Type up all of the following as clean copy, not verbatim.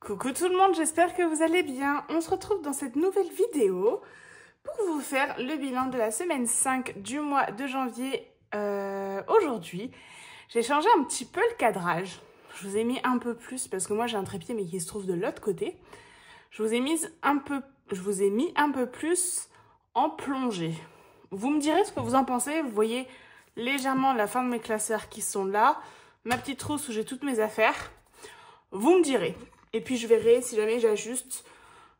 Coucou tout le monde, j'espère que vous allez bien. On se retrouve dans cette nouvelle vidéo pour vous faire le bilan de la semaine 5 du mois de janvier. Aujourd'hui, j'ai changé un petit peu le cadrage. Je vous ai mis un peu plus parce que moi j'ai un trépied mais qui se trouve de l'autre côté. Je vous ai mis un peu plus en plongée. Vous me direz ce que vous en pensez. Vous voyez légèrement la fin de mes classeurs qui sont là. Ma petite trousse où j'ai toutes mes affaires. Vous me direz. Et puis je verrai si jamais j'ajuste.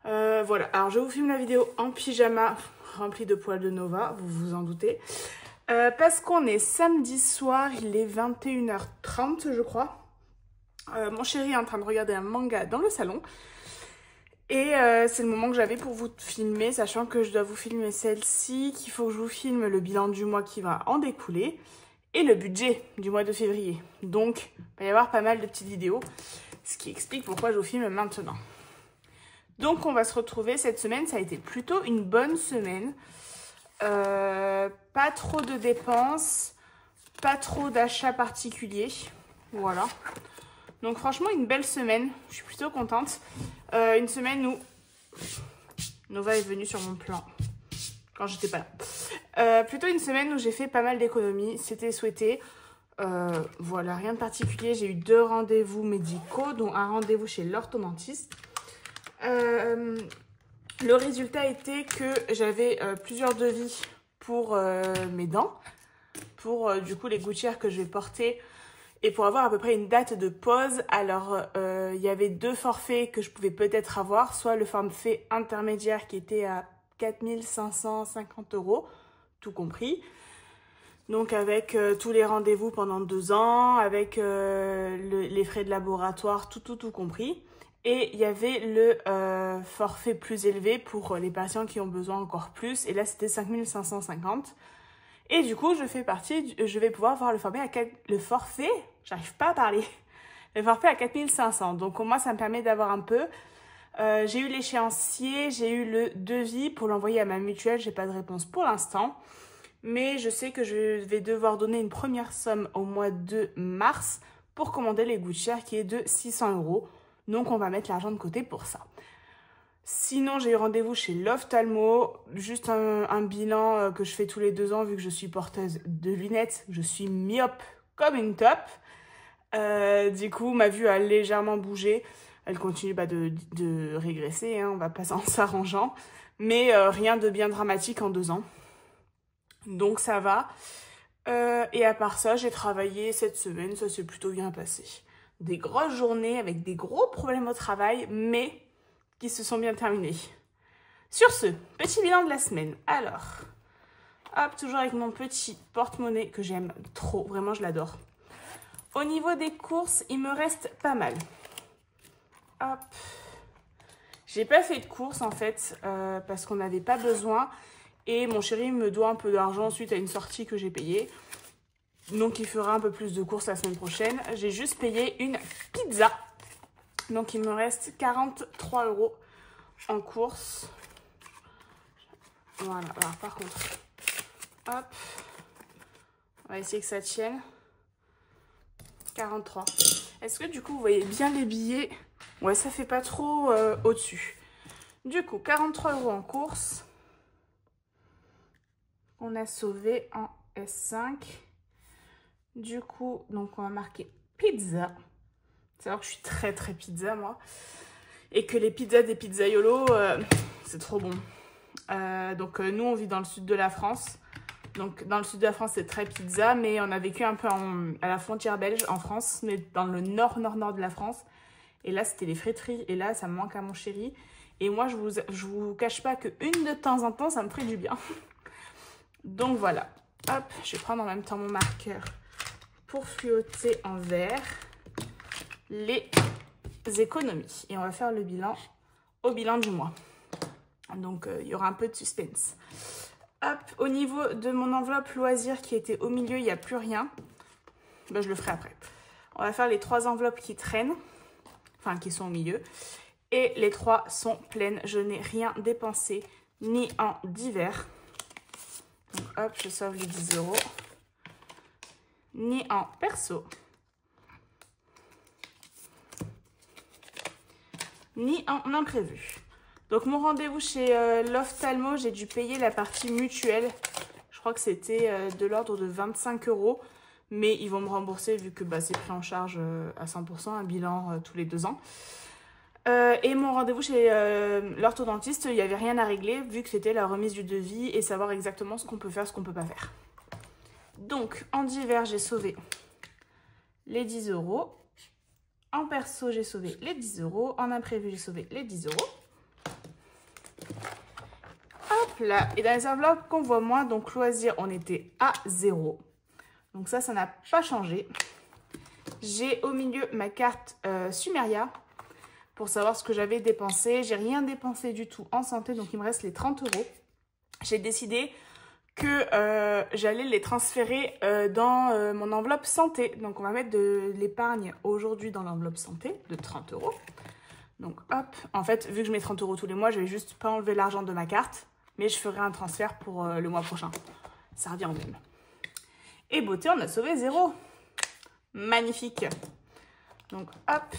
Voilà. Alors je vous filme la vidéo en pyjama rempli de poils de Nova. Vous vous en doutez. Parce qu'on est samedi soir. Il est 21h30 je crois. Mon chéri est en train de regarder un manga dans le salon. Et c'est le moment que j'avais pour vous filmer, sachant que je dois vous filmer celle-ci, qu'il faut que je vous filme le bilan du mois qui va en découler et le budget du mois de février. Donc, il va y avoir pas mal de petites vidéos, ce qui explique pourquoi je vous filme maintenant. Donc, on va se retrouver cette semaine. Ça a été plutôt une bonne semaine. Pas trop de dépenses, pas trop d'achats particuliers. Voilà. Donc franchement, une belle semaine. Je suis plutôt contente. Une semaine où Nova est venue sur mon plan quand j'étais pas là. Plutôt une semaine où j'ai fait pas mal d'économies. C'était souhaité. Voilà, rien de particulier. J'ai eu 2 rendez-vous médicaux, dont un rendez-vous chez l'orthodontiste. Le résultat était que j'avais plusieurs devis pour mes dents. Pour du coup les gouttières que je vais porter. Et pour avoir à peu près une date de pause, alors il y avait 2 forfaits que je pouvais peut-être avoir, soit le forfait intermédiaire qui était à 4 550 €, tout compris. Donc avec tous les rendez-vous pendant 2 ans, avec les frais de laboratoire, tout compris. Et il y avait le forfait plus élevé pour les patients qui ont besoin encore plus, et là c'était 5 550 €. Et du coup, je vais pouvoir voir le forfait, j'arrive pas à parler, le forfait à 4 500. Donc, au moins, ça me permet d'avoir un peu. J'ai eu l'échéancier, j'ai eu le devis pour l'envoyer à ma mutuelle. J'ai pas de réponse pour l'instant. Mais je sais que je vais devoir donner une première somme au mois de mars pour commander les gouttières qui est de 600 €. Donc, on va mettre l'argent de côté pour ça. Sinon, j'ai eu rendez-vous chez l'ophtalmo, juste un bilan que je fais tous les 2 ans vu que je suis porteuse de lunettes. Je suis myope comme une top. Du coup, ma vue a légèrement bougé. Elle continue de régresser, hein, on va pas en s'arrangeant. Mais rien de bien dramatique en 2 ans. Donc ça va. Et à part ça, j'ai travaillé cette semaine, ça s'est plutôt bien passé. Des grosses journées avec des gros problèmes au travail, mais qui se sont bien terminés. Sur ce, petit bilan de la semaine. Alors, hop, toujours avec mon petit porte-monnaie que j'aime trop, vraiment je l'adore. Au niveau des courses, il me reste pas mal. Hop. J'ai pas fait de courses en fait, parce qu'on n'avait pas besoin. Et mon chéri me doit un peu d'argent suite à une sortie que j'ai payée. Donc il fera un peu plus de courses la semaine prochaine. J'ai juste payé une pizza. Donc, il me reste 43 € en course. Voilà. Alors, par contre, hop. On va essayer que ça tienne. 43. Est-ce que, du coup, vous voyez bien les billets? Ouais, ça fait pas trop au-dessus. Du coup, 43 € en course. On a sauvé en S5. Du coup, donc, on va marquer pizza. C'est vrai que je suis très pizza moi. Et que les pizzas des pizzaiolos, c'est trop bon. Donc nous on vit dans le sud de la France. Donc dans le sud de la France c'est très pizza. Mais on a vécu un peu à la frontière belge en France. Mais dans le nord de la France. Et là c'était les friteries. Et là ça me manque à mon chéri. Et moi je vous cache pas que une de temps en temps ça me ferait du bien. Donc voilà. Hop, je vais prendre en même temps mon marqueur pour fluoter en vert les économies. Et on va faire le bilan au bilan du mois. Donc, il y aura un peu de suspense. Hop, au niveau de mon enveloppe loisir qui était au milieu, il n'y a plus rien. Ben, je le ferai après. On va faire les 3 enveloppes qui traînent. Enfin, qui sont au milieu. Et les 3 sont pleines. Je n'ai rien dépensé, ni en divers. Donc, hop, je sauve les 10 €. Ni en perso. ni en imprévu. Donc mon rendez-vous chez l'ophtalmo, j'ai dû payer la partie mutuelle. Je crois que c'était de l'ordre de 25 €. Mais ils vont me rembourser vu que c'est pris en charge à 100%, un bilan tous les 2 ans. Et mon rendez-vous chez l'orthodontiste, il n'y avait rien à régler vu que c'était la remise du devis et savoir exactement ce qu'on peut faire, ce qu'on ne peut pas faire. Donc en divers, j'ai sauvé les 10 €. En perso, j'ai sauvé les 10 €. En imprévu, j'ai sauvé les 10 €. Hop là. Et dans les enveloppes qu'on voit moins, donc loisirs, on était à 0. Donc ça n'a pas changé. J'ai au milieu ma carte Sumeria pour savoir ce que j'avais dépensé. J'ai rien dépensé du tout en santé, donc il me reste les 30 €. J'ai décidé que j'allais les transférer dans mon enveloppe santé. Donc on va mettre de l'épargne aujourd'hui dans l'enveloppe santé de 30 €. Donc hop, en fait, vu que je mets 30 € tous les mois, je vais juste pas enlever l'argent de ma carte, mais je ferai un transfert pour le mois prochain. Ça revient au même. Et beauté, on a sauvé 0. Magnifique. Donc hop,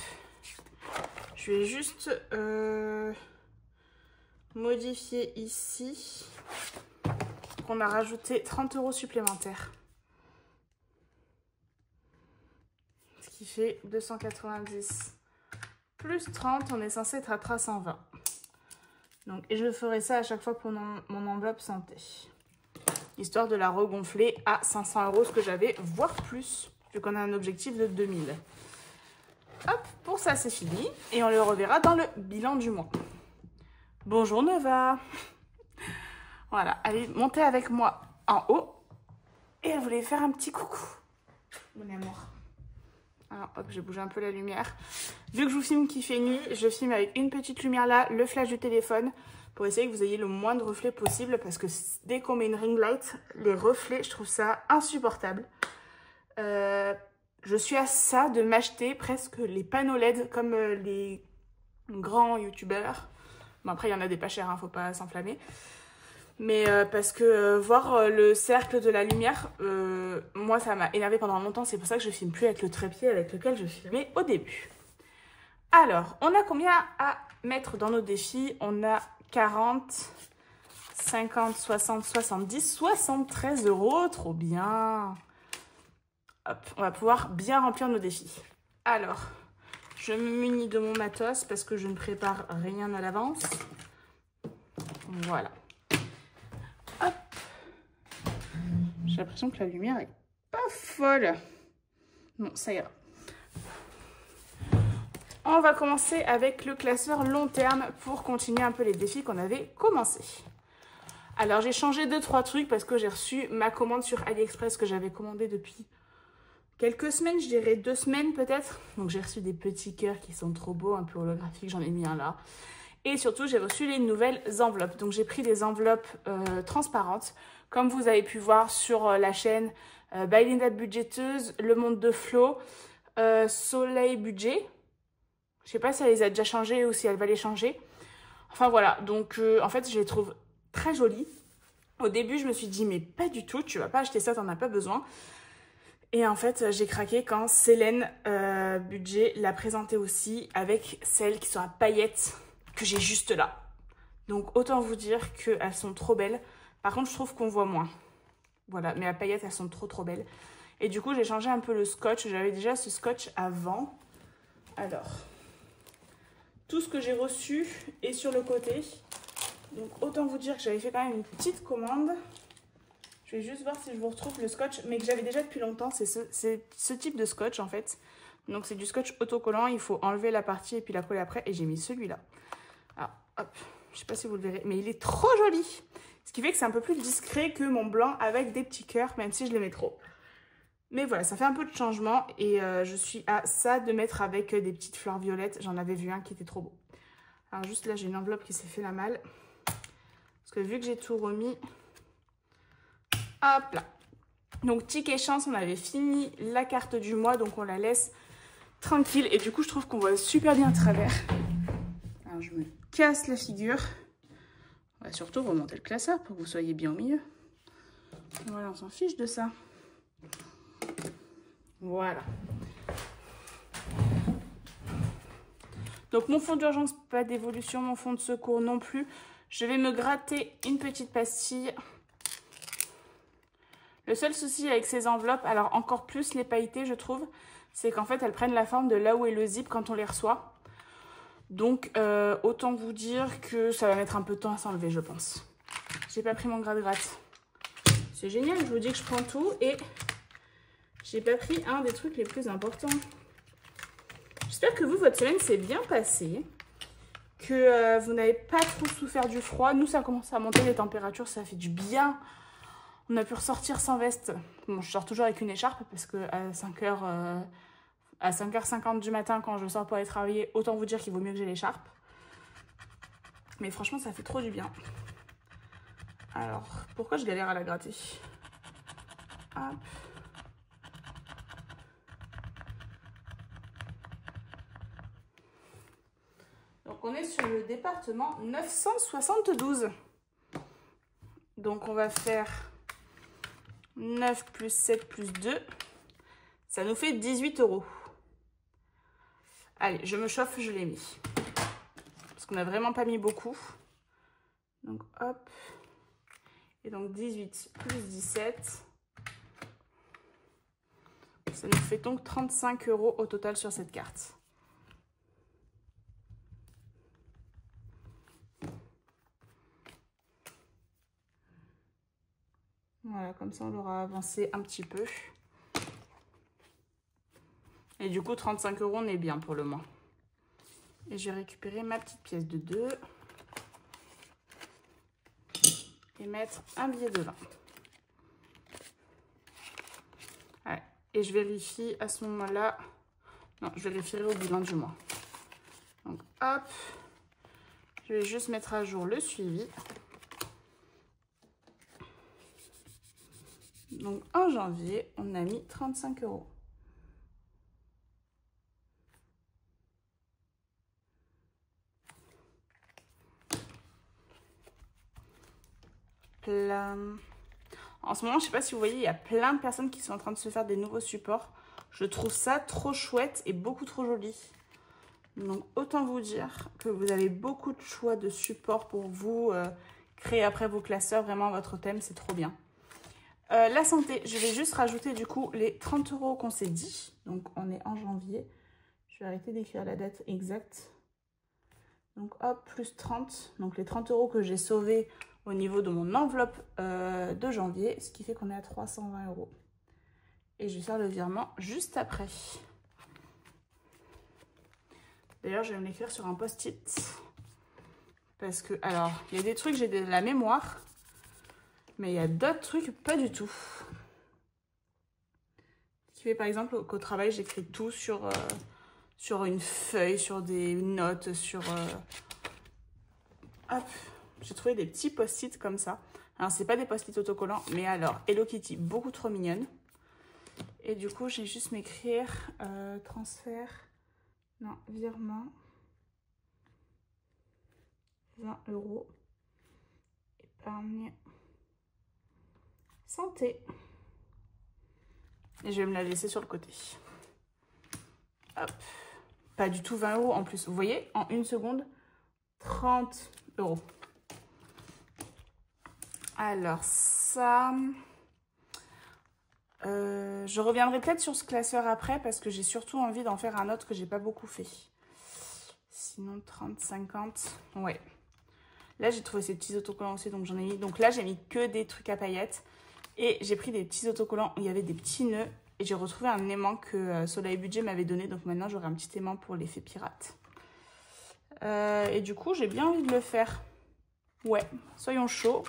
je vais juste modifier ici. On a rajouté 30 € supplémentaires. Ce qui fait 290 plus 30, on est censé être à 320. Donc, et je ferai ça à chaque fois pour mon enveloppe santé. Histoire de la regonfler à 500 €, ce que j'avais, voire plus, vu qu'on a un objectif de 2000. Hop, pour ça c'est fini. Et on le reverra dans le bilan du mois. Bonjour Nova. Voilà, allez, montez avec moi en haut. Et elle voulait faire un petit coucou. Mon amour. Alors hop, j'ai bougé un peu la lumière. Vu que je vous filme qu'il fait nuit, je filme avec une petite lumière là, le flash du téléphone, pour essayer que vous ayez le moins de reflets possible, parce que dès qu'on met une ring light, les reflets, je trouve ça insupportable. Je suis à ça de m'acheter presque les panneaux LED comme les grands youtubeurs. Bon après il y en a des pas chers, hein, faut pas s'enflammer. Mais parce que voir le cercle de la lumière, moi ça m'a énervé pendant longtemps. C'est pour ça que je filme plus avec le trépied avec lequel je filmais au début. Alors, on a combien à mettre dans nos défis? On a 40, 50, 60, 70, 73 €. Trop bien. Hop, on va pouvoir bien remplir nos défis. Alors, je me munis de mon matos parce que je ne prépare rien à l'avance. Voilà. Hop. J'ai l'impression que la lumière est pas folle. Bon, ça ira. On va commencer avec le classeur long terme pour continuer un peu les défis qu'on avait commencé. Alors, j'ai changé 2-3 trucs parce que j'ai reçu ma commande sur AliExpress que j'avais commandée depuis quelques semaines, je dirais 2 semaines peut-être. Donc, j'ai reçu des petits cœurs qui sont trop beaux, un peu holographiques, j'en ai mis un là. Et surtout, j'ai reçu les nouvelles enveloppes. Donc, j'ai pris des enveloppes transparentes, comme vous avez pu voir sur la chaîne By Linda Budgeteuse, Le Monde de Flo, Soleil Budget. Je sais pas si elle les a déjà changées ou si elle va les changer. Enfin, voilà. Donc, en fait, je les trouve très jolies. Au début, je me suis dit, mais pas du tout, tu vas pas acheter ça, t'en as pas besoin. Et en fait, j'ai craqué quand Célène Budget l'a présentée aussi avec celles qui sont à paillettes que j'ai juste là. Donc autant vous dire qu'elles sont trop belles. Par contre, je trouve qu'on voit moins. Voilà, mais à paillettes, elles sont trop belles. Et du coup, j'ai changé un peu le scotch. J'avais déjà ce scotch avant. Alors, tout ce que j'ai reçu est sur le côté. Donc autant vous dire que j'avais fait quand même une petite commande. Je vais juste voir si je vous retrouve le scotch, mais que j'avais déjà depuis longtemps. C'est ce type de scotch en fait. Donc c'est du scotch autocollant. Il faut enlever la partie et puis la coller après. Et j'ai mis celui-là. Alors hop, je sais pas si vous le verrez, mais il est trop joli. Ce qui fait que c'est un peu plus discret que mon blanc avec des petits cœurs, même si je les mets trop. Mais voilà, ça fait un peu de changement. Et je suis à ça de mettre avec des petites fleurs violettes. J'en avais vu un qui était trop beau. Alors juste là, j'ai une enveloppe qui s'est fait la malle. Parce que vu que j'ai tout remis... Hop là. Donc, ticket chance, on avait fini la carte du mois. Donc, on la laisse tranquille. Et du coup, je trouve qu'on voit super bien à travers. Alors, je me casse la figure. On va surtout remonter le classeur pour que vous soyez bien au milieu. Voilà, on s'en fiche de ça. Voilà. Donc mon fond d'urgence, pas d'évolution, mon fond de secours non plus. Je vais me gratter une petite pastille. Le seul souci avec ces enveloppes, alors encore plus les pailletés je trouve, c'est qu'en fait elles prennent la forme de là où est le zip quand on les reçoit. Donc autant vous dire que ça va mettre un peu de temps à s'enlever je pense. J'ai pas pris mon gratte-gratte. C'est génial, je vous dis que je prends tout et j'ai pas pris un des trucs les plus importants. J'espère que vous, votre semaine s'est bien passée, que vous n'avez pas trop souffert du froid. Nous, ça commence à monter les températures, ça fait du bien. On a pu ressortir sans veste. Bon, je sors toujours avec une écharpe parce que à 5h50 du matin, quand je sors pour aller travailler, autant vous dire qu'il vaut mieux que j'ai l'écharpe. Mais franchement, ça fait trop du bien. Alors, pourquoi je galère à la gratter? Hop. Donc, on est sur le département 972. Donc, on va faire 9 plus 7 plus 2. Ça nous fait 18 €. Allez, je me chauffe, je l'ai mis. Parce qu'on n'a vraiment pas mis beaucoup. Donc, hop. Et donc, 18 plus 17. Ça nous fait donc 35 € au total sur cette carte. Voilà, comme ça, on l'aura avancé un petit peu. Et du coup, 35 €, on est bien pour le mois. Et je vais récupérer ma petite pièce de 2. Et mettre un billet de 20. Ouais. Et je vérifie à ce moment-là. Non, je vérifierai au bilan du mois. Donc, hop. Je vais juste mettre à jour le suivi. Donc, en janvier, on a mis 35 €. En ce moment, je ne sais pas si vous voyez, il y a plein de personnes qui sont en train de se faire des nouveaux supports. Je trouve ça trop chouette et beaucoup trop joli. Donc, autant vous dire que vous avez beaucoup de choix de supports pour vous créer après vos classeurs. Vraiment, votre thème, c'est trop bien. La santé, je vais juste rajouter du coup les 30 € qu'on s'est dit. Donc, on est en janvier. Je vais arrêter d'écrire la date exacte. Donc, hop, plus 30. Donc, les 30 € que j'ai sauvés au niveau de mon enveloppe de janvier, ce qui fait qu'on est à 320 €. Et je vais faire le virement juste après. D'ailleurs, je vais me l'écrire sur un post-it. Parce que, alors, il y a des trucs, j'ai de la mémoire. Mais il y a d'autres trucs, pas du tout. Ce qui fait, par exemple, qu'au travail, j'écris tout sur une feuille, sur des notes, sur... Hop, j'ai trouvé des petits post-it comme ça. Alors, c'est pas des post-it autocollants, mais alors, Hello Kitty, beaucoup trop mignonne. Et du coup, j'ai juste m'écrire transfert, non, virement, 20 €, épargne, santé. Et je vais me la laisser sur le côté. Hop, pas du tout 20 € en plus. Vous voyez, en une seconde, 30 €. Alors ça... je reviendrai peut-être sur ce classeur après parce que j'ai surtout envie d'en faire un autre que j'ai pas beaucoup fait. Sinon 30, 50, ouais. Là j'ai trouvé ces petits autocollants aussi donc j'en ai mis. Donc là j'ai mis que des trucs à paillettes et j'ai pris des petits autocollants où il y avait des petits nœuds et j'ai retrouvé un aimant que Soleil Budget m'avait donné. Donc maintenant j'aurai un petit aimant pour l'effet pirate. Et du coup j'ai bien envie de le faire. Ouais, soyons chauds.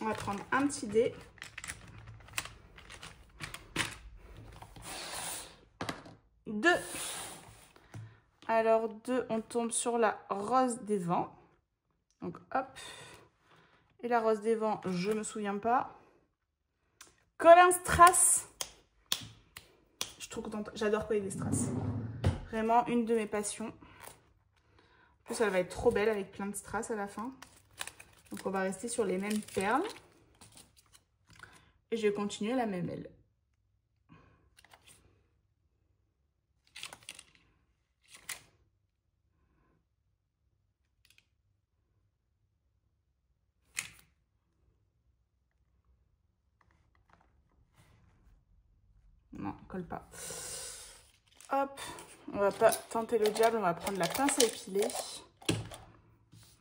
On va prendre un petit dé. Deux. Alors, 2, on tombe sur la rose des vents. Donc, hop. Et la rose des vents, je me souviens pas. Colin Strass. Je suis trop contente. J'adore coller des strass. Vraiment, une de mes passions. En plus, elle va être trop belle avec plein de strass à la fin. Donc, on va rester sur les mêmes perles. Et je vais continuer la même aile. colle pas. Hop, on va pas tenter le diable, on va prendre la pince à épiler.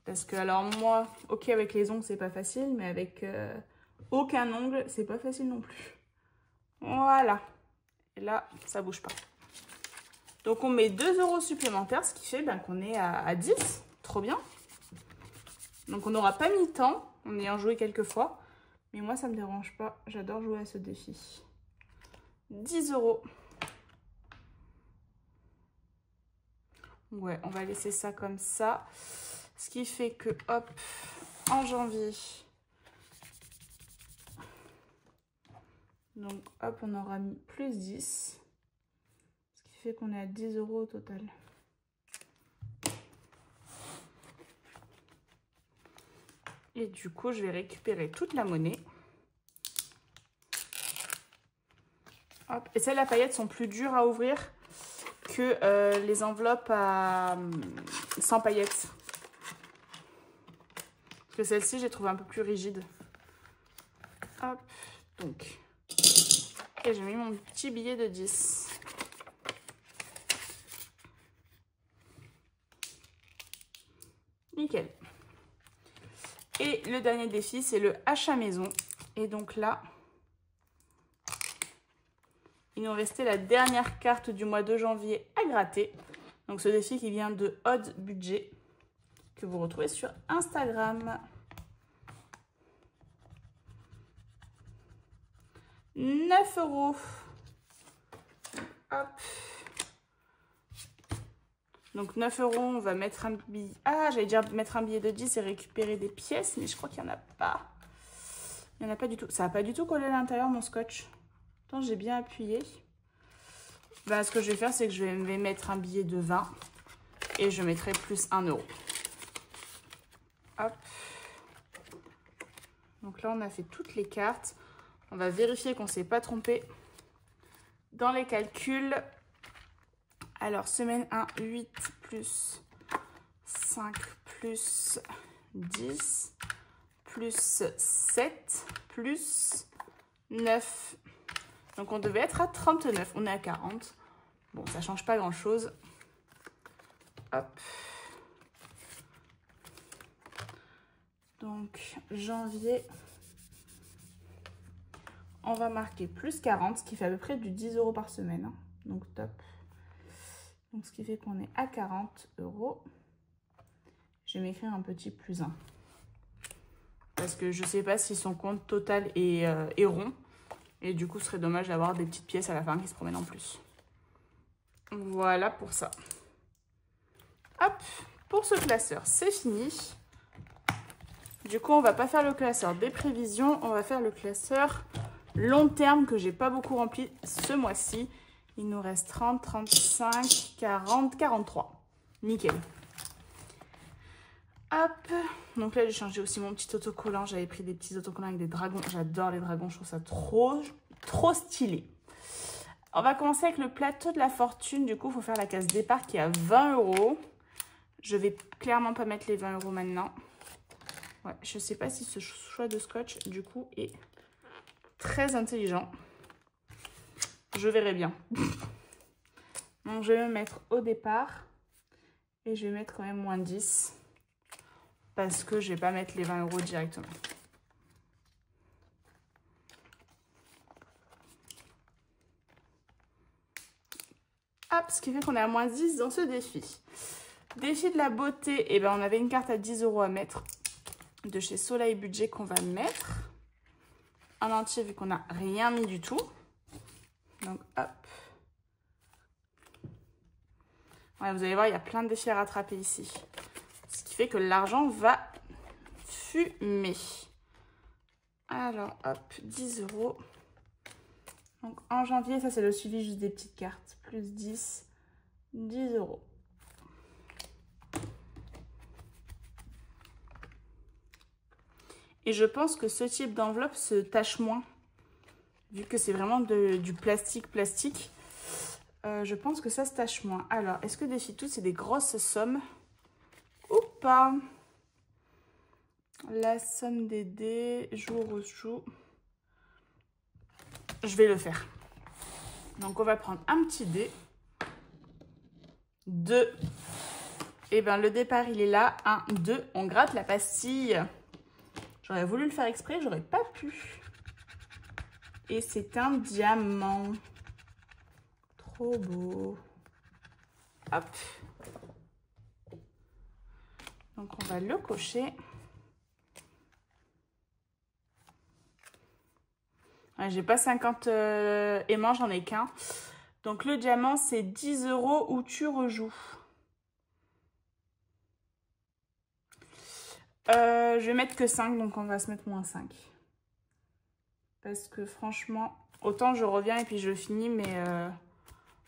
Parce que alors moi, ok avec les ongles c'est pas facile, mais avec aucun ongle c'est pas facile non plus. Voilà, et là ça bouge pas. Donc on met 2 € supplémentaires, ce qui fait ben, qu'on est à 10, trop bien. Donc on n'aura pas mis tant en ayant joué quelques fois, mais moi ça me dérange pas, j'adore jouer à ce défi. 10 €. Ouais, on va laisser ça comme ça. Ce qui fait que, hop, en janvier, donc hop, on aura mis plus 10. Ce qui fait qu'on est à 10 € au total. Et du coup, je vais récupérer toute la monnaie. Hop. Et celles à paillettes sont plus dures à ouvrir que les enveloppes sans paillettes. Parce que celle-ci, j'ai trouvé un peu plus rigide. Hop, donc. Et j'ai mis mon petit billet de 10. Nickel. Et le dernier défi, c'est le achat maison. Et donc là, il nous restait la dernière carte du mois de janvier à gratter. Donc ce défi qui vient de Odd Budget, que vous retrouvez sur Instagram. 9 €. Hop. Donc 9 €, on va mettre un billet. Ah, j'allais dire mettre un billet de 10 et récupérer des pièces, mais je crois qu'il n'y en a pas. Il n'y en a pas du tout. Ça n'a pas du tout collé à l'intérieur, mon scotch. Attends, j'ai bien appuyé. Ben, ce que je vais faire, c'est que je vais mettre un billet de 20 et je mettrai plus 1 €. Hop. Donc là, on a fait toutes les cartes. On va vérifier qu'on ne s'est pas trompé dans les calculs. Alors, semaine 1, 8 plus 5 plus 10 plus 7 plus 9. Donc, on devait être à 39. On est à 40. Bon, ça ne change pas grand-chose. Hop. Donc, janvier, on va marquer plus 40, ce qui fait à peu près du 10 € par semaine. Hein. Donc, top. Donc, ce qui fait qu'on est à 40 €. Je vais m'écrire un petit plus 1. Parce que je ne sais pas si son compte total est rond. Et du coup, ce serait dommage d'avoir des petites pièces à la fin qui se promènent en plus. Voilà pour ça. Hop, pour ce classeur, c'est fini. Du coup, on va pas faire le classeur des prévisions. On va faire le classeur long terme que j'ai pas beaucoup rempli ce mois-ci. Il nous reste 30, 35, 40, 43. Nickel. Hop. Donc là, j'ai changé aussi mon petit autocollant. J'avais pris des petits autocollants avec des dragons. J'adore les dragons. Je trouve ça trop stylé. On va commencer avec le plateau de la fortune. Du coup, il faut faire la case départ qui est à 20 €. Je vais clairement pas mettre les 20 € maintenant. Ouais, je sais pas si ce choix de scotch, du coup, est très intelligent. Je verrai bien. Donc, je vais me mettre au départ. Et je vais mettre quand même moins 10. Parce que je vais pas mettre les 20 € directement. Hop, ce qui fait qu'on est à moins 10 dans ce défi. Défi de la beauté, eh ben, on avait une carte à 10 € à mettre de chez Soleil Budget qu'on va mettre. Un entier vu qu'on n'a rien mis du tout. Donc hop. Ouais, vous allez voir, il y a plein de défis à rattraper ici. Ce qui fait que l'argent va fumer. Alors hop, 10 €. Donc en janvier, ça c'est le suivi juste des petites cartes. Plus 10, 10 €. Et je pense que ce type d'enveloppe se tache moins. Vu que c'est vraiment du plastique. Je pense que ça se tache moins. Alors, est-ce que défi tout, c'est des grosses sommes ou pas? La somme des dés, jour au jour. Je vais le faire. Donc, on va prendre un petit dé. 2. Et bien, le départ, il est là. 1, 2. On gratte la pastille. J'aurais voulu le faire exprès, j'aurais pas pu. Et c'est un diamant. Trop beau. Hop. Donc, on va le cocher. Ouais, j'ai pas 50 aimants, j'en ai qu'un. Donc, le diamant, c'est 10 € où tu rejoues. Je vais mettre que 5, donc on va se mettre moins 5. Parce que franchement, autant je reviens et puis je finis, mais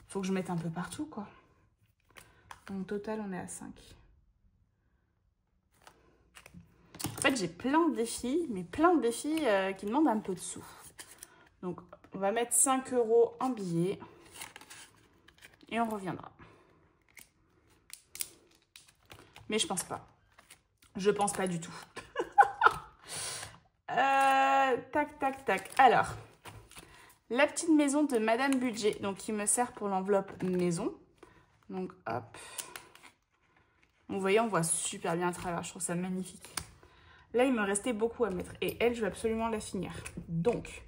faut que je mette un peu partout, quoi. Donc, au total, on est à 5. En fait, j'ai plein de défis, mais plein de défis qui demandent un peu de sous. Donc, on va mettre 5 € en billets et on reviendra. Mais je pense pas. Je pense pas du tout. Tac, tac, tac. Alors, la petite maison de Madame Budget, donc qui me sert pour l'enveloppe maison. Donc, hop. Vous voyez, on voit super bien à travers. Je trouve ça magnifique. Là, il me restait beaucoup à mettre. Et elle, je vais absolument la finir. Donc,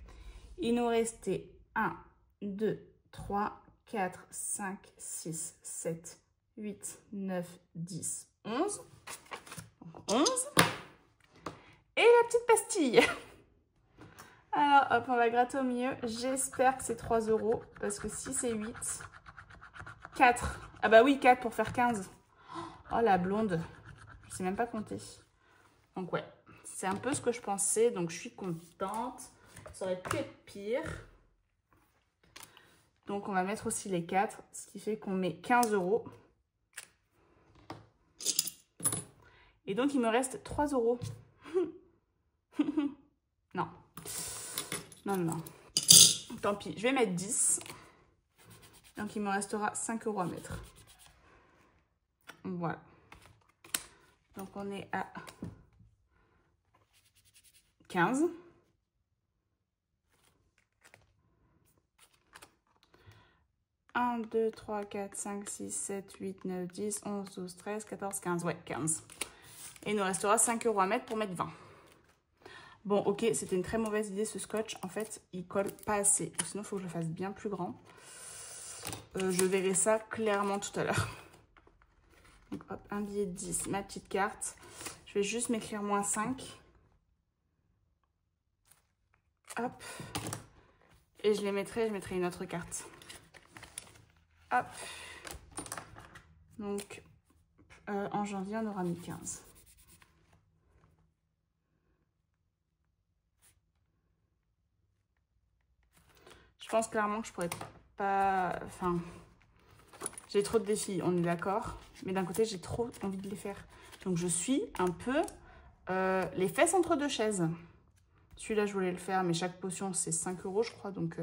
il nous restait 1, 2, 3, 4, 5, 6, 7, 8, 9, 10, 11. Donc 11. Et la petite pastille. Alors, hop, on va gratter au milieu. J'espère que c'est 3 €. Parce que si c'est 8, 4. Ah bah oui, 4 pour faire 15. Oh, la blonde. Je sais même pas compter. Donc ouais, c'est un peu ce que je pensais. Donc je suis contente. Ça aurait pu être pire. Donc on va mettre aussi les 4. Ce qui fait qu'on met 15 €. Et donc il me reste 3 €. Non. Non, non. Tant pis, je vais mettre 10. Donc il me restera 5 € à mettre. Voilà. Donc on est à 15. Un, 2, 3, 4, 5, 6, 7, 8, 9, 10, 11, 12, 13, 14, 15. Ouais, 15. Et il nous restera 5 € à mettre pour mettre 20. Bon, ok, c'était une très mauvaise idée ce scotch. En fait, il colle pas assez. Sinon, il faut que je le fasse bien plus grand. Je verrai ça clairement tout à l'heure. Donc, hop, un billet de 10, ma petite carte. Je vais juste m'écrire moins 5. Hop. Et je mettrai une autre carte. Hop. Donc, en janvier, on aura mis 15. Je pense clairement que je pourrais pas... Enfin, j'ai trop de défis, on est d'accord. Mais d'un côté, j'ai trop envie de les faire. Donc, je suis un peu les fesses entre deux chaises. Celui-là, je voulais le faire, mais chaque potion, c'est 5 €, je crois. Donc,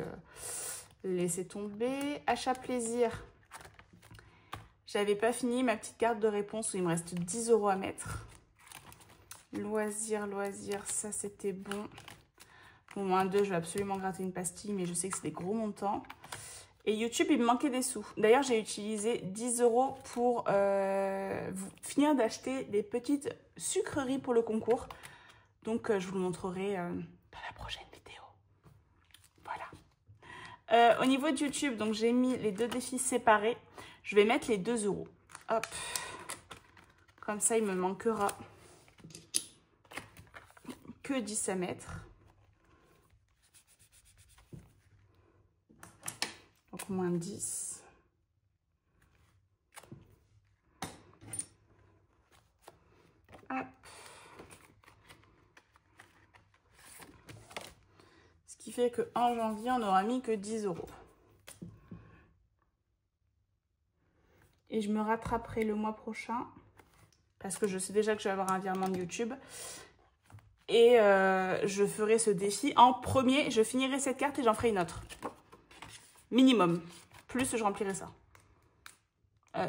laissez tomber. Achat plaisir. J'avais pas fini ma petite carte de réponse où il me reste 10 € à mettre. Loisir, ça, c'était bon. Pour moins 2, je vais absolument gratter une pastille, mais je sais que c'est des gros montants. Et YouTube, il me manquait des sous. D'ailleurs, j'ai utilisé 10 € pour finir d'acheter des petites sucreries pour le concours. Donc, je vous le montrerai dans la prochaine vidéo. Voilà. Au niveau de YouTube, donc j'ai mis les deux défis séparés. Je vais mettre les 2 €. Hop. Comme ça, il me manquera que 10 à mettre. Donc, moins 10. Hop. Ce qui fait qu'en janvier, on n'aura mis que 10 €. Et je me rattraperai le mois prochain. Parce que je sais déjà que je vais avoir un virement de YouTube. Et je ferai ce défi en premier. Je finirai cette carte et j'en ferai une autre. Minimum. Plus, je remplirai ça.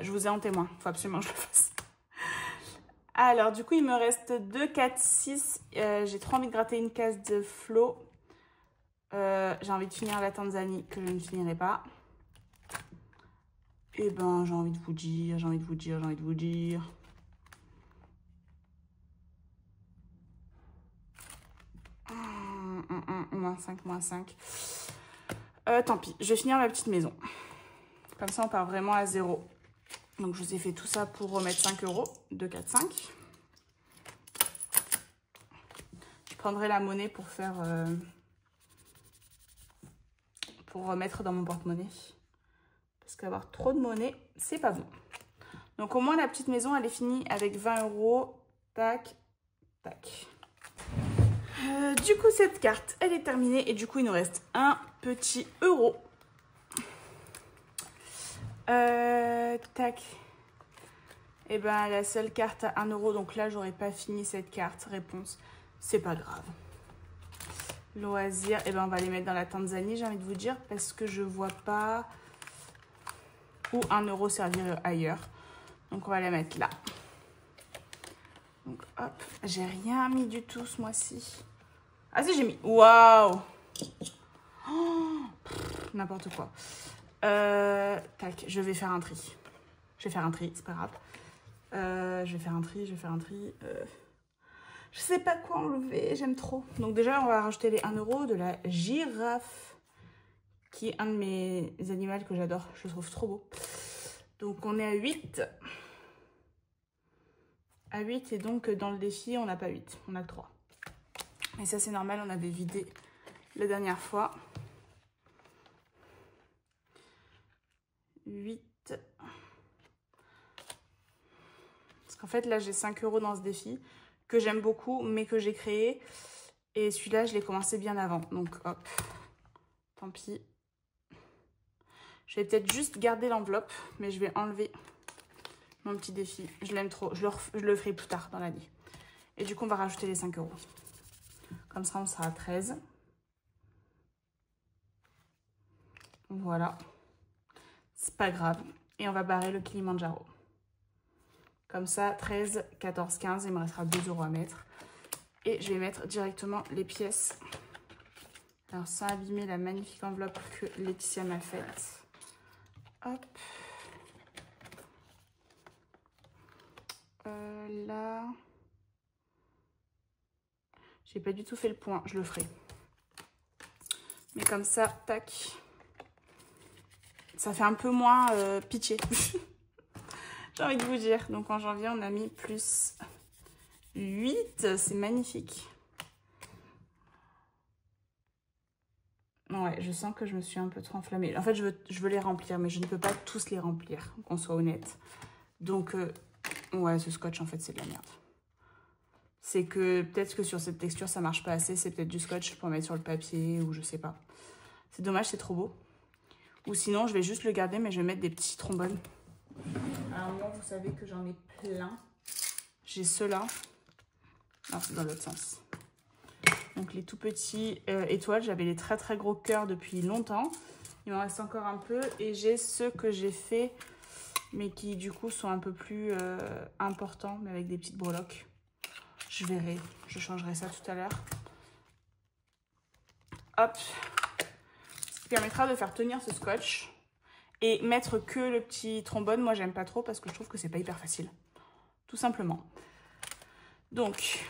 Je vous ai en témoin. Il faut absolument que je le fasse. Alors, du coup, il me reste 2, 4, 6. J'ai trop envie de gratter une case de Flo. J'ai envie de finir la Tanzanie, que je ne finirai pas. Eh ben, j'ai envie de vous dire. Moins 5, moins 5. Tant pis, je vais finir ma petite maison. Comme ça, on part vraiment à 0. Donc, je vous ai fait tout ça pour remettre 5 €. 2, 4, 5. Je prendrai la monnaie pour faire... pour remettre dans mon porte-monnaie. Parce qu'avoir trop de monnaie, c'est pas bon. Donc, au moins, la petite maison, elle est finie avec 20 €. Tac, tac. Du coup, cette carte, elle est terminée. Et du coup, il nous reste un petit euro. Tac. Et ben, la seule carte à 1 €. Donc là, j'aurais pas fini cette carte. Réponse, c'est pas grave. Loisirs, et ben, on va les mettre dans la Tanzanie, j'ai envie de vous dire. Parce que je vois pas où 1 € servir ailleurs. Donc, on va la mettre là. Donc, hop. J'ai rien mis du tout ce mois-ci. Ah si, j'ai mis. Waouh! Oh, n'importe quoi. Tac, je vais faire un tri. C'est pas grave. Je vais faire un tri. Je sais pas quoi enlever, j'aime trop. Donc déjà, on va rajouter les 1 € de la girafe, qui est un de mes animaux que j'adore. Je le trouve trop beau. Donc on est à 8. À 8, et donc dans le défi, on n'a pas 8, on a que 3. Et ça, c'est normal, on avait vidé la dernière fois. 8. Parce qu'en fait, là, j'ai 5 € dans ce défi, que j'aime beaucoup, mais que j'ai créé. Et celui-là, je l'ai commencé bien avant. Donc, hop, tant pis. Je vais peut-être juste garder l'enveloppe, mais je vais enlever mon petit défi. Je l'aime trop, je le ferai plus tard dans l'année. Et du coup, on va rajouter les 5 €. Comme ça, on sera à 13. Voilà. C'est pas grave. Et on va barrer le Kilimanjaro. Comme ça, 13, 14, 15. Il me restera 2 € à mettre. Et je vais mettre directement les pièces. Alors, sans abîmer la magnifique enveloppe que Laetitia m'a faite. Hop. Là. J'ai pas du tout fait le point, je le ferai. Mais comme ça, tac. Ça fait un peu moins pitié. J'ai envie de vous dire. Donc en janvier, on a mis plus 8. C'est magnifique. Ouais, je sens que je me suis un peu trop enflammée. En fait, je veux les remplir, mais je ne peux pas tous les remplir, qu'on soit honnête. Donc, ouais, ce scotch, en fait, c'est de la merde. C'est que peut-être que sur cette texture, ça marche pas assez. C'est peut-être du scotch pour mettre sur le papier ou je sais pas. C'est dommage, c'est trop beau. Ou sinon, je vais juste le garder, mais je vais mettre des petits trombones. Alors moi, vous savez que j'en ai plein. J'ai ceux-là. Non, c'est dans l'autre sens. Donc les tout petits étoiles, j'avais les très très gros cœurs depuis longtemps. Il m'en reste encore un peu. Et j'ai ceux que j'ai fait, mais qui du coup sont un peu plus importants, mais avec des petites breloques. Je verrai, je changerai ça tout à l'heure. Hop. Ce qui permettra de faire tenir ce scotch. Et mettre que le petit trombone, moi j'aime pas trop parce que je trouve que c'est pas hyper facile. Tout simplement. Donc,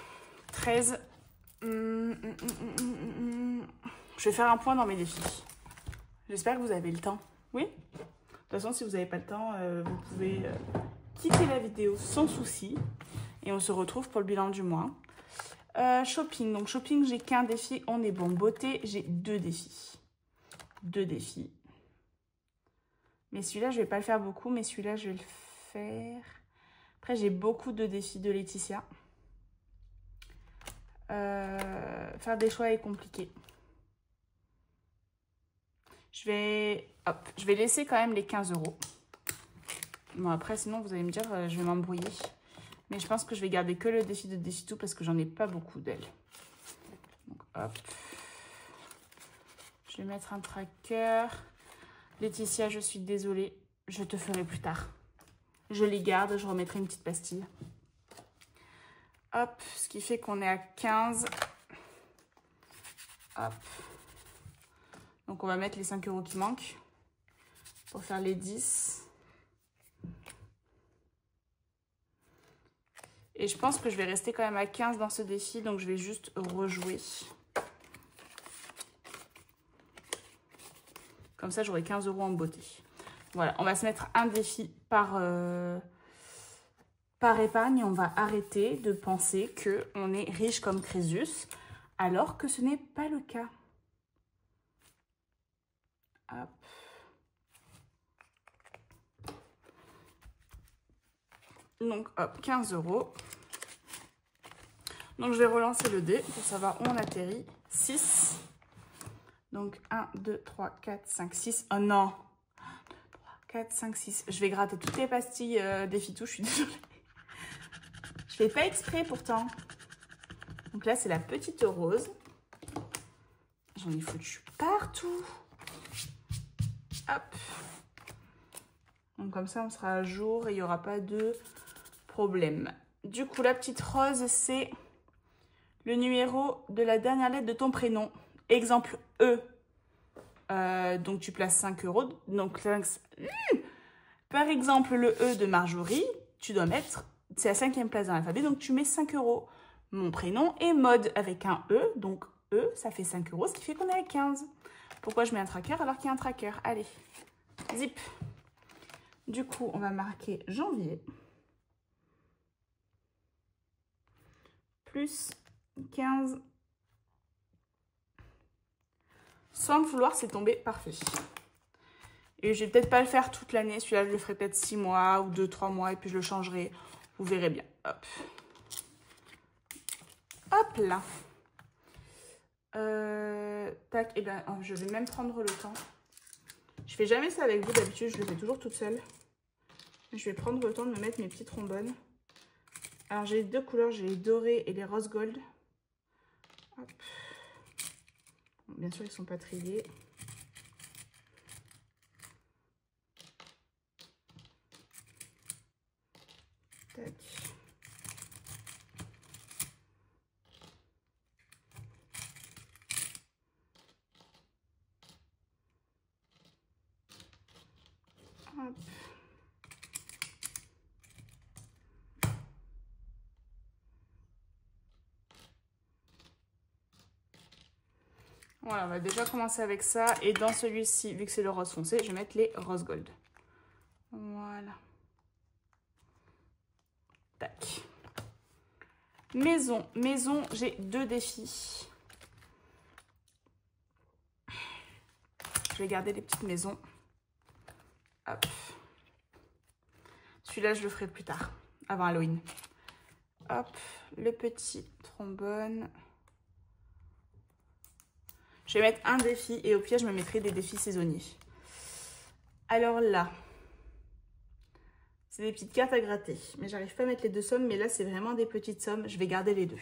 13. Je vais faire un point dans mes défis. J'espère que vous avez le temps. Oui? De toute façon, si vous n'avez pas le temps, vous pouvez quitter la vidéo sans souci. Et on se retrouve pour le bilan du mois. Shopping. Donc, shopping, j'ai qu'un défi. On est bon. Beauté, j'ai 2 défis. 2 défis. Mais celui-là, je ne vais pas le faire beaucoup. Mais celui-là, je vais le faire. Après, j'ai beaucoup de défis de Laetitia. Faire des choix est compliqué. Je vais laisser quand même les 15 €. Bon, après, sinon, vous allez me dire, je vais m'embrouiller. Mais je pense que je vais garder que le défi de défi tout parce que j'en ai pas beaucoup d'elles. Donc, hop. Je vais mettre un tracker. Laetitia, je suis désolée. Je te ferai plus tard. Je les garde, je remettrai une petite pastille. Hop, ce qui fait qu'on est à 15. Hop. Donc, on va mettre les 5 € qui manquent pour faire les 10. Et je pense que je vais rester quand même à 15 dans ce défi, donc je vais juste rejouer. Comme ça, j'aurai 15 € en beauté. Voilà, on va se mettre un défi par épargne. On va arrêter de penser qu'on est riche comme Crésus, alors que ce n'est pas le cas. Hop. Donc, hop, 15 €. Donc, je vais relancer le dé pour savoir où on atterrit. 6. Donc, 1, 2, 3, 4, 5, 6. Oh non! 4, 5, 6. Je vais gratter toutes les pastilles défi tout, je suis désolée. Je fais pas exprès pourtant. Donc là, c'est la petite rose. J'en ai foutu partout. Hop. Donc comme ça, on sera à jour et il n'y aura pas de problème. Du coup, la petite rose, c'est le numéro de la dernière lettre de ton prénom. Exemple E. Donc tu places 5 €. Donc, par exemple, le E de Marjorie, tu dois mettre, c'est la 5e place dans l'alphabet, donc tu mets 5 €. Mon prénom est Mode avec un E, donc E, ça fait 5 €, ce qui fait qu'on est à 15. Pourquoi je mets un tracker alors qu'il y a un tracker? Allez, zip. Du coup, on va marquer janvier. Plus 15. Sans le vouloir, c'est tombé parfait. Et je vais peut-être pas le faire toute l'année. Celui-là, je le ferai peut-être 6 mois ou 2-3 mois et puis je le changerai. Vous verrez bien. Hop. Hop là. Tac. Et ben, je vais même prendre le temps. Je fais jamais ça avec vous d'habitude. Je le fais toujours toute seule. Je vais prendre le temps de me mettre mes petits trombones. Alors, j'ai deux couleurs. J'ai les dorés et les rose gold. Hop. Bon, bien sûr, ils sont pas triés. Tac. Hop. Voilà, on va déjà commencer avec ça. Et dans celui-ci, vu que c'est le rose foncé, je vais mettre les rose gold. Voilà. Tac. Maison. Maison, j'ai deux défis. Je vais garder les petites maisons. Hop. Celui-là, je le ferai plus tard, avant Halloween. Hop, le petit trombone. Je vais mettre un défi et au pire, je me mettrai des défis saisonniers. Alors là, c'est des petites cartes à gratter. Mais j'arrive pas à mettre les deux sommes, mais là, c'est vraiment des petites sommes. Je vais garder les deux.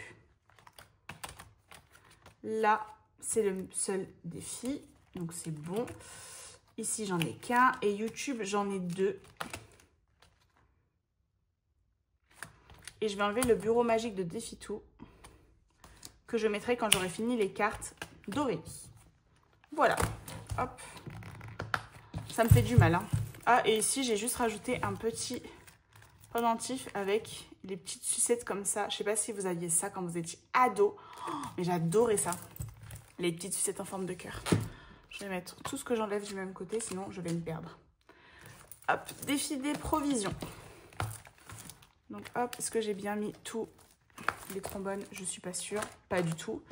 Là, c'est le seul défi, donc c'est bon. Ici, j'en ai qu'un et YouTube, j'en ai deux. Et je vais enlever le bureau magique de Défi Tout que je mettrai quand j'aurai fini les cartes dorées. Voilà, hop. Ça me fait du mal, hein. Ah, et ici, j'ai juste rajouté un petit pendentif avec les petites sucettes comme ça. Je sais pas si vous aviez ça quand vous étiez ado, mais j'adorais ça. Les petites sucettes en forme de cœur. Je vais mettre tout ce que j'enlève du même côté, sinon je vais me perdre. Hop, défi des provisions. Donc hop, est-ce que j'ai bien mis tous les trombones? Je suis pas sûre, pas du tout.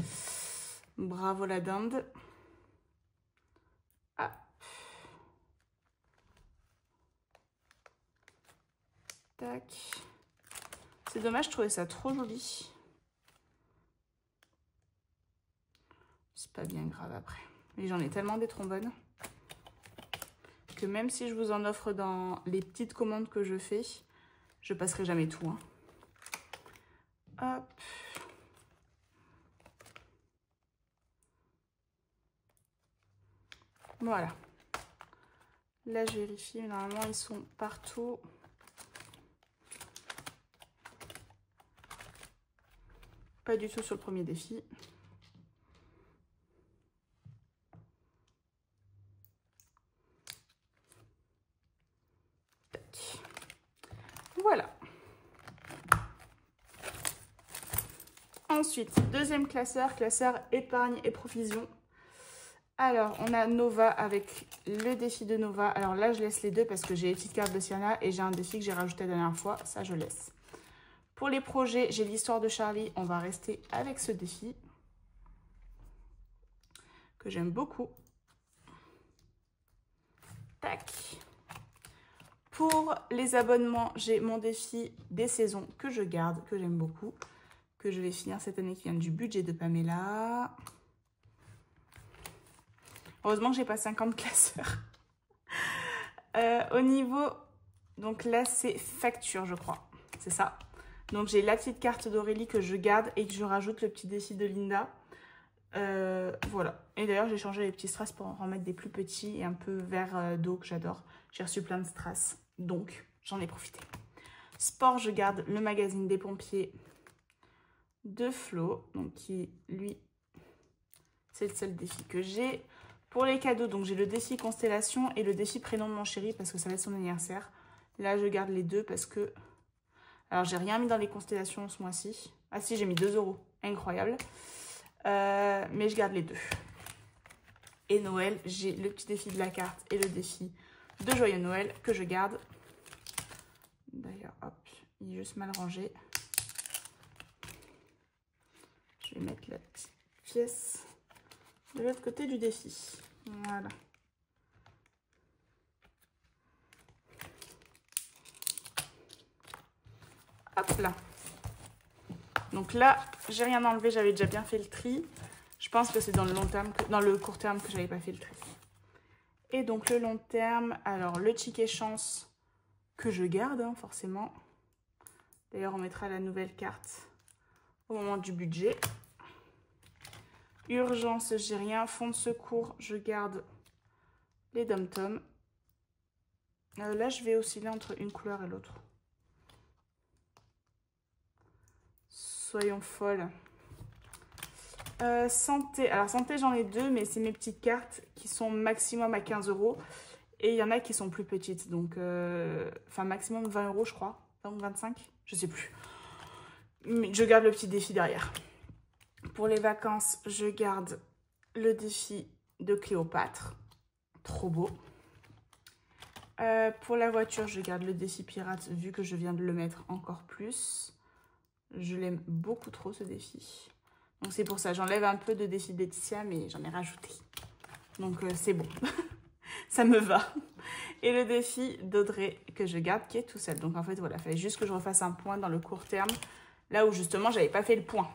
Bravo la dinde. Ah. Tac. C'est dommage, je trouvais ça trop joli. C'est pas bien grave après. Mais j'en ai tellement des trombones que même si je vous en offre dans les petites commandes que je fais, je passerai jamais tout, hein. Hop. Voilà. Là, je vérifie. Normalement, ils sont partout. Pas du tout sur le premier défi. Tac. Voilà. Ensuite, deuxième classeur, classeur épargne et provision. Alors, on a Nova avec le défi de Nova. Alors là, je laisse les deux parce que j'ai les petites cartes de Sienna et j'ai un défi que j'ai rajouté la dernière fois. Ça, je laisse. Pour les projets, j'ai l'histoire de Charlie. On va rester avec ce défi que j'aime beaucoup. Tac. Pour les abonnements, j'ai mon défi des saisons que je garde, que j'aime beaucoup, que je vais finir cette année, qui vient du budget de Pamela. Heureusement que j'ai pas 50 classeurs. Au niveau, donc là c'est facture je crois, c'est ça. Donc j'ai la petite carte d'Aurélie que je garde et que je rajoute le petit défi de Linda. Voilà. Et d'ailleurs j'ai changé les petits strass pour en remettre des plus petits et un peu vert d'eau que j'adore. J'ai reçu plein de strass, donc j'en ai profité. Sport, je garde le magazine des pompiers de Flo, donc qui lui c'est le seul défi que j'ai. Pour les cadeaux, donc j'ai le défi constellation et le défi prénom de mon chéri parce que ça va être son anniversaire. Là, je garde les deux parce que... Alors, j'ai rien mis dans les constellations ce mois-ci. Ah si, j'ai mis 2 €. Incroyable. Mais je garde les deux. Et Noël, j'ai le petit défi de la carte et le défi de Joyeux Noël que je garde. D'ailleurs, hop, il est juste mal rangé. Je vais mettre la petite pièce de l'autre côté du défi. Voilà. Hop là. Donc là, j'ai rien enlevé, j'avais déjà bien fait le tri. Je pense que c'est dans le long terme, dans le court terme que j'avais pas fait le tri. Et donc le long terme, alors le ticket chance que je garde, hein, forcément. D'ailleurs, on mettra la nouvelle carte au moment du budget. Urgence, j'ai rien. Fonds de secours, je garde les dom-toms. Là, je vais osciller entre une couleur et l'autre. Soyons folles. Santé. Alors, santé, j'en ai deux, mais c'est mes petites cartes qui sont maximum à 15 €. Et il y en a qui sont plus petites. Donc, enfin, maximum 20 €, je crois. 20 ou 25, je sais plus. Mais je garde le petit défi derrière. Pour les vacances, je garde le défi de Cléopâtre. Trop beau. Pour la voiture, je garde le défi pirate vu que je viens de le mettre encore plus. Je l'aime beaucoup trop ce défi. Donc c'est pour ça, j'enlève un peu de défi de Laetitia, mais j'en ai rajouté. Donc c'est bon. Ça me va. Et le défi d'Audrey que je garde qui est tout seul. Donc en fait voilà, il fallait juste que je refasse un point dans le court terme. Là où justement j'avais pas fait le point.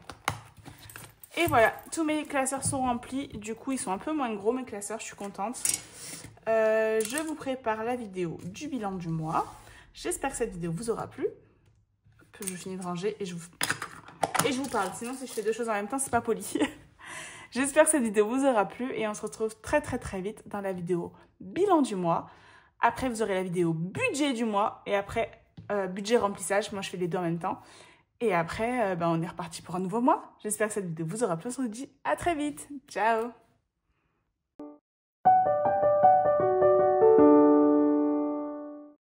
Et voilà, tous mes classeurs sont remplis. Du coup, ils sont un peu moins gros, mes classeurs. Je suis contente. Je vous prépare la vidéo du bilan du mois. J'espère que cette vidéo vous aura plu. Je finis de ranger et je vous parle. Sinon, si je fais deux choses en même temps, c'est pas poli. J'espère que cette vidéo vous aura plu. Et on se retrouve très vite dans la vidéo bilan du mois. Après, vous aurez la vidéo budget du mois. Et après, budget remplissage. Moi, je fais les deux en même temps. Et après, on est reparti pour un nouveau mois. J'espère que cette vidéo vous aura plu. On se dit à très vite. Ciao!